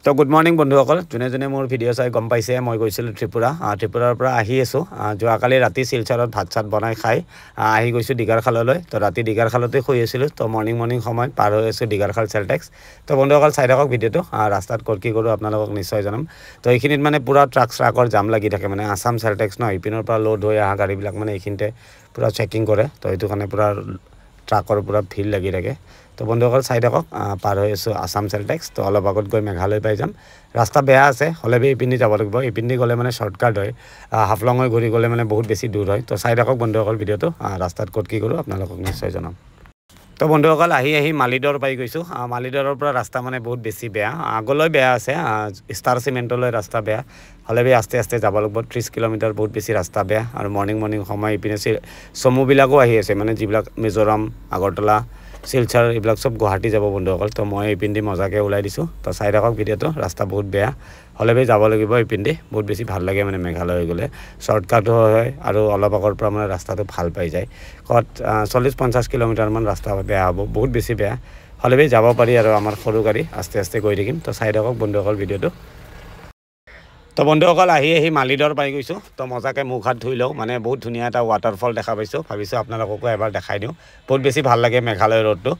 তো good morning বন্ধুসকল, যোনে মোৰ ভিডিঅ' চাই গম পাইছে মই গৈছিলোঁ ত্ৰিপুৰাৰ পৰা আহি আছোঁ। যোৱাকালি ৰাতি শিলচৰত ভাত চাত বনাই খাই আহি গৈছোঁ দীঘাৰখাললৈ। তো ৰাতি দীঘাৰখালতে শুই আছিলোঁ। তো মৰ্নিং সময়ত পাৰ হৈ আছোঁ দীঘাৰখাল চেলটেক্স। তো বন্ধুসকল চাই থাকক ভিডিঅ'টো। ৰাস্তাত ক'ত কি কৰোঁ আপোনালোকক নিশ্চয় জনাম। তো এইখিনিত মানে পূৰা ট্ৰাকৰ জাম লাগি থাকে, মানে আছাম চেলটেক্স ন, ইপিনৰ পৰা লোড হৈ অহা গাড়ীবিলাক মানে এইখিনিতে পূৰা চেকিং কৰে। তো এইটো কাৰণে পূৰা ট্ৰাকৰ পূৰা ভিৰ লাগি থাকে। তো বন্ধুসকল চাই থাকক, পাৰ হৈ আছোঁ আছাম চেলটেক্স। তো অলপ আগত গৈ মেঘালয় পাই যাম। ৰাস্তা বেয়া আছে, হ'লে ইপিনে যাব লাগিব। ইপিনে গ'লে মানে শ্বৰ্টকাট হয়, হাফলং হৈ ঘূৰি গ'লে মানে বহুত বেছি দূৰ হয়। তো চাই থাকক বন্ধুসকল ভিডিঅ'টো। ৰাস্তাত ক'ত কি কৰোঁ আপোনালোকক নিশ্চয় জনাম। তো বন্ধুসকল আহি মালিদৰ পাই গৈছোঁ। মালিদৰৰ পৰা ৰাস্তা মানে বহুত বেছি বেয়া, আগলৈ বেয়া আছে, ষ্টাৰ চিমেণ্টলৈ ৰাস্তা বেয়া, হ'লে আস্তে আস্তে যাব লাগিব। 30 কিলোমিটাৰ বহুত বেছি ৰাস্তা বেয়া। আৰু মৰ্নিং সময় ইপিনে চমুবিলাকো আহি আছে, মানে যিবিলাক মিজোৰাম, আগৰতলা, শিলচৰ এইবিলাক চব গুৱাহাটী যাব বন্ধুসকল। তো মই এইপিনে মজাকৈ ওলাই দিছোঁ। তো চাই থাকক ভিডিঅ'টো। ৰাস্তা বহুত বেয়া, হ'লে যাব লাগিব এইপিনে। বহুত বেছি ভাল লাগে মানে মেঘালয় গ'লে, শ্বৰ্টকাটো হয় আৰু অলপ আগৰ পৰা মানে ৰাস্তাটো ভাল পাই যায়। ক'ত 40-50 কিলোমিটাৰমান ৰাস্তা বেয়া হ'ব, বহুত বেছি বেয়া, হ'লে যাব পাৰি আৰু আমাৰ সৰু গাড়ী আস্তে আস্তে গৈ থাকিম। তো চাই থাকক বন্ধুসকল ভিডিঅ'টো। তো বন্ধুসকল আহি মালিদৰ পাই গৈছোঁ। তো মজাকৈ মুখ হাত ধুই লওঁ, মানে বহুত ধুনীয়া এটা ৱাটাৰফল দেখা পাইছোঁ। ভাবিছোঁ আপোনালোককো এবাৰ দেখাই দিওঁ। বহুত বেছি ভাল লাগে মেঘালয় ৰোডটো।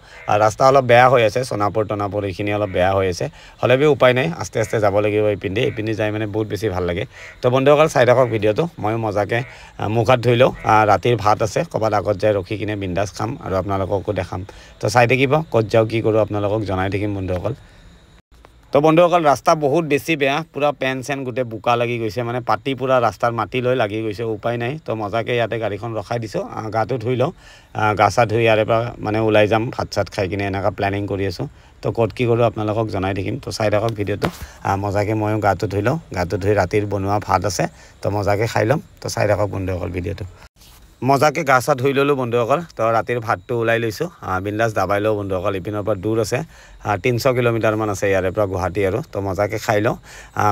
ৰাস্তা অলপ বেয়া হৈ আছে, সোণাপুৰ এইখিনি অলপ বেয়া হৈ আছে, হ'লে উপায় নাই, আস্তে আস্তে যাব লাগিব। এইপিনে যাই মানে বহুত বেছি ভাল লাগে। তো বন্ধুসকল চাই থাকক ভিডিঅ'টো। ময়ো মজাকৈ মুখ হাত ধুই লওঁ। ৰাতিৰ ভাত আছে, ক'ৰবাত আগত যাই ৰখি কিনে বিন্দাছ খাম আৰু আপোনালোককো দেখাম। তো চাই থাকিব, ক'ত যাওঁ কি কৰোঁ আপোনালোকক জনাই থাকিম বন্ধুসকল। তো বন্ধুসকল ৰাস্তা বহুত বেছি বেয়া, পূৰা পেন চেন গোটেই বোকা লাগি গৈছে, মানে পাতি পূৰা ৰাস্তাৰ মাটি লৈ লাগি গৈছে, উপায় নাই। তো মজাকৈ ইয়াতে গাড়ীখন ৰখাই দিছোঁ, গাটো ধুই লওঁ। গা চা ধুই ইয়াৰে পৰা মানে ওলাই যাম ভাত চাত খাই কিনে, এনেকুৱা প্লেনিং কৰি আছোঁ। তো ক'ত কি কৰোঁ আপোনালোকক জনাই থাকিম। তো চাই থাকক ভিডিঅ'টো। মজাকৈ ময়ো গাটো ধুই লওঁ, গাটো ধুই ৰাতিৰ বনোৱা ভাত আছে, তো মজাকৈ খাই ল'ম। তো চাই থাকক বন্ধুসকল ভিডিঅ'টো। মজাকৈ গা চা ধুই ল'লোঁ বন্ধুসকল। তো ৰাতিৰ ভাতটো ওলাই লৈছোঁ, বিন্দাছ দাবাই লওঁ বন্ধুসকল। ইপিনৰ পৰা দূৰ আছে, 300 কিলোমিটাৰমান আছে ইয়াৰে পৰা গুৱাহাটী আৰু। তো মজাকৈ খাই লওঁ,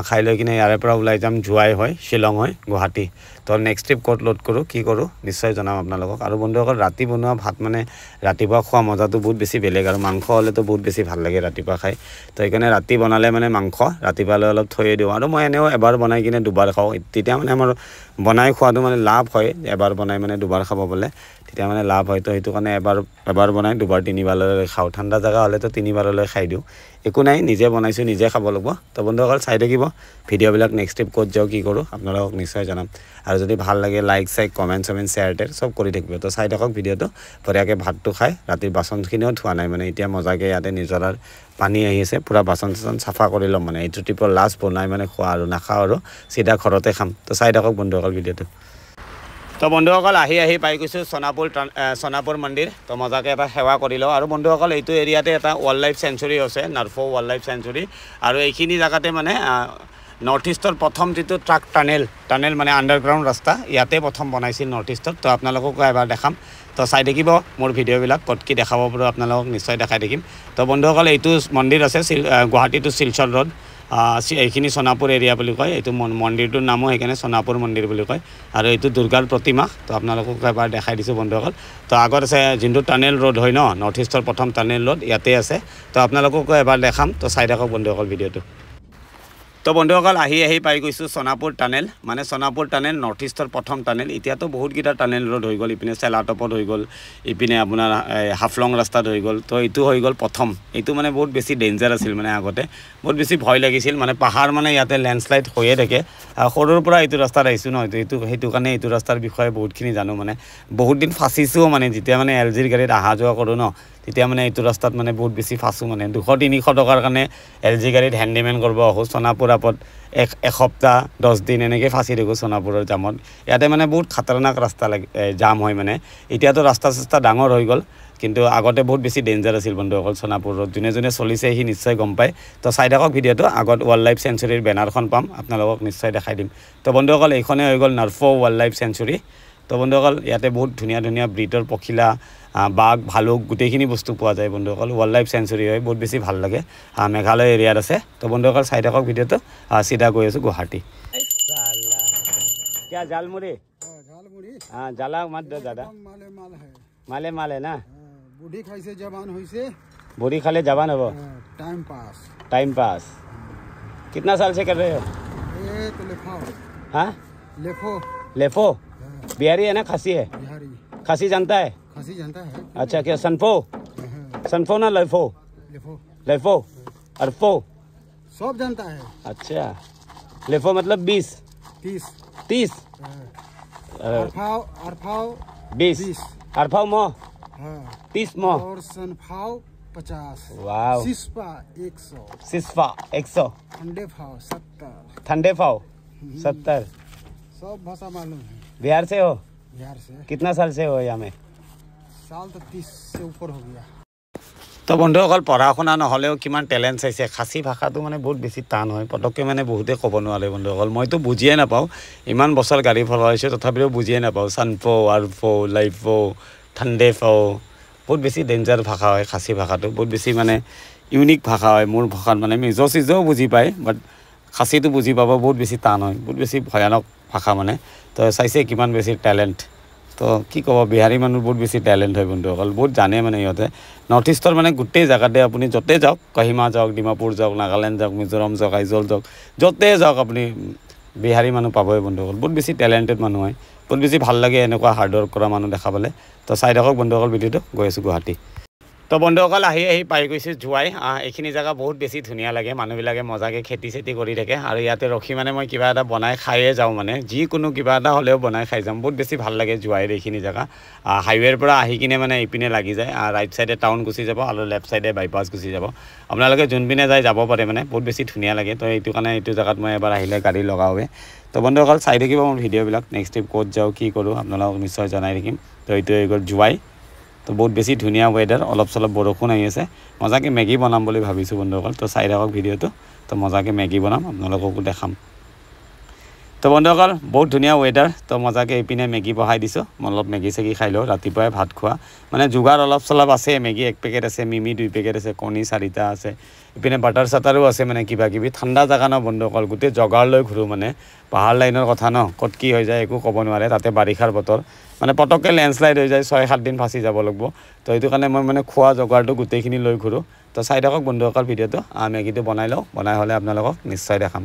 খাই লৈ কিনে ইয়াৰে পৰা ওলাই যাম জোৱাই হয়, শ্বিলং হয়, গুৱাহাটী। তো নেক্সট ট্ৰিপ ক'ত লোড কৰোঁ কি কৰোঁ নিশ্চয় জনাম আপোনালোকক। আৰু বন্ধুসকল ৰাতি বনোৱা ভাত মানে ৰাতিপুৱা খোৱা মজাটো বহুত বেছি বেলেগ, আৰু মাংস হ'লেতো বহুত বেছি ভাল লাগে ৰাতিপুৱা খাই। তো সেইকাৰণে ৰাতি বনালে মানে মাংস ৰাতিপুৱালৈ অলপ থৈয়ে দিওঁ, আৰু মই এনেও এবাৰ বনাই কিনে দুবাৰ খাওঁ। তেতিয়া মানে আমাৰ বনাই খোৱাটো মানে লাভ হয়, এবাৰ বনাই মানে দুবাৰ খাব পালে তেতিয়া মানে লাভ হয়। তো সেইটো কাৰণে এবাৰ বনাই দুবাৰ তিনিবাৰলৈ খাওঁ। ঠাণ্ডা জেগা হ'লেতো 3বাৰলৈ খাই দিওঁ, একো নাই, নিজে বনাইছোঁ নিজে খাব লাগিব। তো বন্ধুসকল চাই থাকিব ভিডিঅ'বিলাক, নেক্সট ট্ৰিপ ক'ত যাওঁ কি কৰোঁ আপোনালোকক নিশ্চয় জনাম। আৰু যদি ভাল লাগে লাইক চাইক কমেণ্ট চমেণ্ট শ্বেয়াৰ টেয়াৰ চব কৰি থাকিব। তো চাই থাকক ভিডিঅ'টো। বঢ়িয়াকৈ ভাতটো খাই, ৰাতিৰ বাচনখিনিও ধোৱা নাই, মানে এতিয়া মজাকৈ ইয়াতে নিজৰাৰ পানী আহি আছে, পূৰা বাচন চাচন চাফা কৰি ল'ম। মানে এইটো ট্ৰিপৰ লাষ্ট বনাই মানে খোৱা আৰু নাখাওঁ আৰু চিধা ঘৰতে খাম। তো চাই থাকক বন্ধুসকল ভিডিঅ'টো। তো বন্ধুসকল আহি পাই গৈছোঁ সোণাপুৰ মন্দিৰ। তো মজাকৈ এটা সেৱা কৰি লওঁ। আৰু বন্ধুসকল এইটো এৰিয়াতে এটা ৱাইল্ড লাইফ চেঞ্চুৰী আছে, নাৰ্ফো ৱাইল্ড লাইফ চেঞ্চুৰী। আৰু এইখিনি জেগাতে মানে নৰ্থ ইষ্টৰ প্ৰথম যিটো ট্ৰাক টানেল মানে আণ্ডাৰগ্ৰাউণ্ড ৰাস্তা, ইয়াতে প্ৰথম বনাইছিল নৰ্থ ইষ্টত। তো আপোনালোককো এবাৰ দেখাম। তো চাই থাকিব মোৰ ভিডিঅ'বিলাক, ক'ত কি দেখাব পাৰোঁ আপোনালোকক নিশ্চয় দেখাই থাকিম। তো বন্ধুসকল এইটো মন্দিৰ আছে গুৱাহাটী টু শিলচৰ ৰোড, এইখিনি সোণাপুৰ এৰিয়া বুলি কয়। এইটো মন্দিৰটোৰ নামো সেইকাৰণে সোণাপুৰ মন্দিৰ বুলি কয়। আৰু এইটো দুৰ্গাৰ প্ৰতিমা। তো আপোনালোকক এবাৰ দেখাই দিছোঁ বন্ধুসকল। তো আগত আছে যোনটো টানেল ৰোড হয় ন, নৰ্থ ইষ্টৰ প্ৰথম টানেল ৰোড ইয়াতে আছে। তো আপোনালোককো এবাৰ দেখাম। তো চাই থাকক বন্ধুসকল ভিডিঅ'টো। তো বন্ধুসকল আহি পাই গৈছোঁ সোণাপুৰ টানেল, মানে সোণাপুৰ টানেল নৰ্থ ইষ্টৰ প্ৰথম টানেল। এতিয়াতো বহুতকেইটা টানেল ৰোড হৈ গ'ল, ইপিনে চেলাটপত হৈ গ'ল, ইপিনে আপোনাৰ হাফলং ৰাস্তাত হৈ গ'ল। তো এইটো হৈ গ'ল প্ৰথম। এইটো মানে বহুত বেছি ডেঞ্জাৰ আছিল, মানে আগতে বহুত বেছি ভয় লাগিছিল, মানে পাহাৰ মানে ইয়াতে লেণ্ডশ্লাইড হৈয়ে থাকে। সৰুৰ পৰা এইটো ৰাস্তাত আহিছোঁ ন, সেইটো কাৰণে এইটো ৰাস্তাৰ বিষয়ে বহুতখিনি জানো। মানে বহুত দিন ফাঁচিছোও, মানে যেতিয়া মানে LGৰ গাড়ীত অহা যোৱা কৰোঁ ন, তেতিয়া মানে এইটো ৰাস্তাত মানে বহুত বেছি ফাঁচোঁ। মানে 200-300 টকাৰ কাৰণে LG গাড়ীত হেণ্ডিমেন কৰিব আহোঁ সোণাপুৰ আপত, এসপ্তাহ 10 দিন এনেকৈ ফাঁচি থাকোঁ সোণাপুৰৰ জামত। ইয়াতে মানে বহুত খাতৰনাক ৰাস্তা জাম হয়। মানে এতিয়াতো ৰাস্তা চাস্তা ডাঙৰ হৈ গ'ল, কিন্তু আগতে বহুত বেছি ডেঞ্জাৰ আছিল বন্ধুসকল সোণাপুৰত। যোনে চলিছে সি নিশ্চয় গম পায়। তো চাই থাকক ভিডিঅ'টো। আগত ৱাইল্ড লাইফ চেঞ্চুৰীৰ বেনাৰখন পাম, আপোনালোকক নিশ্চয় দেখাই দিম। তো বন্ধুসকল এইখনে হৈ গ'ল নাৰ্ফো ৱাইল্ড লাইফ চেঞ্চুৰী। তো বন্ধুসকল ইয়াতে বহুত ধুনীয়া ব্ৰিডৰ পখিলা, বাঘ, ভালুক গোটেইখিনি বস্তু পোৱা যায় বন্ধুসকল। ৱাইল্ড লাইফ চেঞ্চুৰী হয়, বহুত বেছি ভাল লাগে। মেঘালয় এৰিয়াত আছে। তো বন্ধুসকল চাই থাকক ভিডিঅ'টো। চিধা গৈ আছোঁ গুৱাহাটী। क्या झालमुड़ी? झालमुड़ी जाला मत दो दादा, माले है ना। बुढ़ी खाई से जवान हुई से बुढ़ी खाले जवान हो, टाइम पास। कितना साल से कर रहे हो? ये तो लेफो। हाँ लेफो। लेफो बिहारी है ना खासी है? बिहारी। खासी जानता है? खासी जानता है। अच्छा क्या सनफो? सनफो ना लेफो? लेफो। लेफो अरफो सब जानता है। अच्छा लेफो मतलब 20 30 अरफाव 20 अरफाव मो 30 मो और सनफाव 50। वाव। सिस्पा 100। सिस्फा 100। ठंडे फाव 70। ठंडे फाव 70। सब भाषा मालूम है। बिहार से हो? बिहार से। कितना साल से हो यहाँ में? साल तो 30 से ऊपर हो गया। তো বন্ধুসকল পঢ়া শুনা নহ'লেও কিমান টেলেণ্ট চাইছে খাচী ভাষাটো মানে বহুত বেছি টান হয় পটককৈ মানে বহুতে ক'ব নোৱাৰে বন্ধুসকল মইতো বুজিয়ে নাপাওঁ ইমান বছৰ গাড়ী চলাইছোঁ তথাপিও বুজিয়ে নাপাওঁ চানফো আৰফো লাইফো ঠাণ্ডেফো বহুত বেছি ডেঞ্জাৰ ভাষা হয় খাচী ভাষাটো বহুত বেছি মানে ইউনিক ভাষা হয় মোৰ ভাষাত মানে মিজো চিজোও বুজি পায় বাট খাচীটো বুজি পাব বহুত বেছি টান হয় বহুত বেছি ভয়ানক ভাষা মানে তো চাইছে কিমান বেছি টেলেণ্ট তো কি ক'ব বিহাৰী মানুহ বহুত বেছি টেলেণ্ট হয় বন্ধুসকল বহুত জানে মানে ইহঁতে নৰ্থ ইষ্টৰ মানে গোটেই জেগাতে আপুনি য'তে যাওক কহিমা যাওক ডিমাপুৰ যাওক নাগালেণ্ড যাওক মিজোৰাম যাওক আইজল যাওক য'তে যাওক আপুনি বিহাৰী মানুহ পাবই বন্ধুসকল বহুত বেছি টেলেণ্টেড মানুহ হয় বহুত বেছি ভাল লাগে এনেকুৱা হাৰ্ড ৱৰ্ক কৰা মানুহ দেখা পালে তো চাই থাকক বন্ধুসকল ভিডিঅ'টো গৈ আছোঁ গুৱাহাটী তো বন্ধুসকল আহি পাই গৈছোঁ জোৱাই এইখিনি জেগা বহুত বেছি ধুনীয়া লাগে মানুহবিলাকে মজাকৈ খেতি চেতি কৰি থাকে আৰু ইয়াতে ৰখি মানে মই কিবা এটা বনাই খায়ে যাওঁ মানে যিকোনো কিবা এটা হ'লেও বনাই খাই যাম বহুত বেছি ভাল লাগে জোৱাইৰ এইখিনি জেগা হাইৱেৰ পৰা আহি কিনে মানে এইপিনে লাগি যায় ৰাইট চাইডে টাউন গুচি যাব আৰু লেফ্ট চাইডে বাইপাছ গুচি যাব আপোনালোকে যোনপিনে যায় যাব পাৰে মানে বহুত বেছি ধুনীয়া লাগে তো এইটো কাৰণে এইটো জেগাত মই এবাৰ আহিলে গাড়ী লগাওৱে তো বন্ধুসকল চাই থাকিব মোৰ ভিডিঅ'বিলাক নেক্সট ট্ৰিপ ক'ত যাওঁ কি কৰোঁ আপোনালোকক নিশ্চয় জনাই থাকিম তো এইটো হৈ গ'ল জোৱাই তো বহুত বেছি ধুনীয়া ৱেডাৰ অলপ চলপ বৰষুণ আহি আছে মজাকৈ মেগী বনাম বুলি ভাবিছোঁ বন্ধুসকল তো চাই থাকক ভিডিঅ'টো তো মজাকৈ মেগী বনাম আপোনালোককো দেখাম তো বন্ধুসকল বহুত ধুনীয়া ৱেডাৰ তো মজাকৈ এইপিনে মেগী বহাই দিছোঁ মই অলপ মেগী চেগী খাই লওঁ ৰাতিপুৱাই ভাত খোৱা মানে যোগাৰ অলপ চলপ আছে মেগী 1 পেকেট আছে মিমি 2 পেকেট আছে কণী 4টা আছে ইপিনে বাটাৰ চাটাৰো আছে মানে কিবা কিবি ঠাণ্ডা জেগা ন বন্ধুসকল গোটেই জগাৰ লৈ ঘূৰোঁ মানে পাহাৰ লাইনৰ কথা ন ক'ত কি হৈ যায় একো ক'ব নোৱাৰে তাতে বাৰিষাৰ বতৰ মানে পটককৈ লেণ্ডশ্লাইড হৈ যায় 6-7 দিন ফাঁচি যাব লাগিব তো এইটো কাৰণে মই মানে খোৱা জগাৰটো গোটেইখিনি লৈ ঘূৰোঁ তো চাই থাকক বন্ধুসকল ভিডিঅ'টো মেগীটো বনাই লওঁ বনাই হ'লে আপোনালোকক নিশ্চয় দেখাম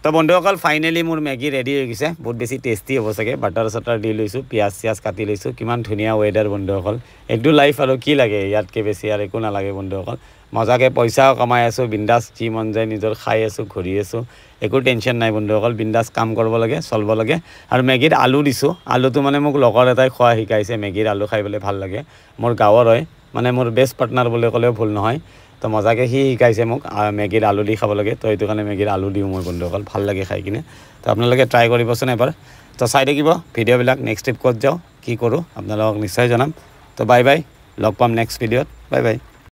তো বন্ধুসকল ফাইনেলি মোৰ মেগী ৰেডি হৈ গৈছে বহুত বেছি টেষ্টি হ'ব চাগে বাটাৰ চাটাৰ দি লৈছোঁ পিঁয়াজ চিয়াজ কাটি লৈছোঁ কিমান ধুনীয়া ৱেডাৰ বন্ধুসকল এইটো লাইফ আৰু কি লাগে ইয়াতকৈ বেছি আৰু একো নালাগে বন্ধুসকল মজাকৈ পইচাও কমাই আছোঁ বিন্দাছ যি মন যায় নিজৰ খাই আছোঁ ঘূৰি আছোঁ একো টেনশ্যন নাই বন্ধুসকল বিন্দাছ কাম কৰিব লাগে চলিব লাগে আৰু মেগীত আলু দিছোঁ আলুটো মানে মোক লগৰ এটাই খোৱা শিকাইছে মেগীৰ আলু খাই পেলাই ভাল লাগে মোৰ গাঁৱৰ হয় মানে মোৰ বেষ্ট পাৰ্টনাৰ বুলি ক'লেও ভুল নহয় তো মজাকৈ সি শিকাইছে মোক মেগীৰ আলু দি খাব লাগে তো এইটো কাৰণে মেগীৰ আলু দিওঁ মই বন্ধুসকল ভাল লাগে খাই কিনে তো আপোনালোকে ট্ৰাই কৰিবচোন এবাৰ তো চাই থাকিব ভিডিঅ'বিলাক নেক্সট ট্ৰিপ ক'ত যাওঁ কি কৰোঁ আপোনালোকক নিশ্চয় জনাম তো বাই বাই লগ পাম নেক্সট ভিডিঅ'ত বাই বাই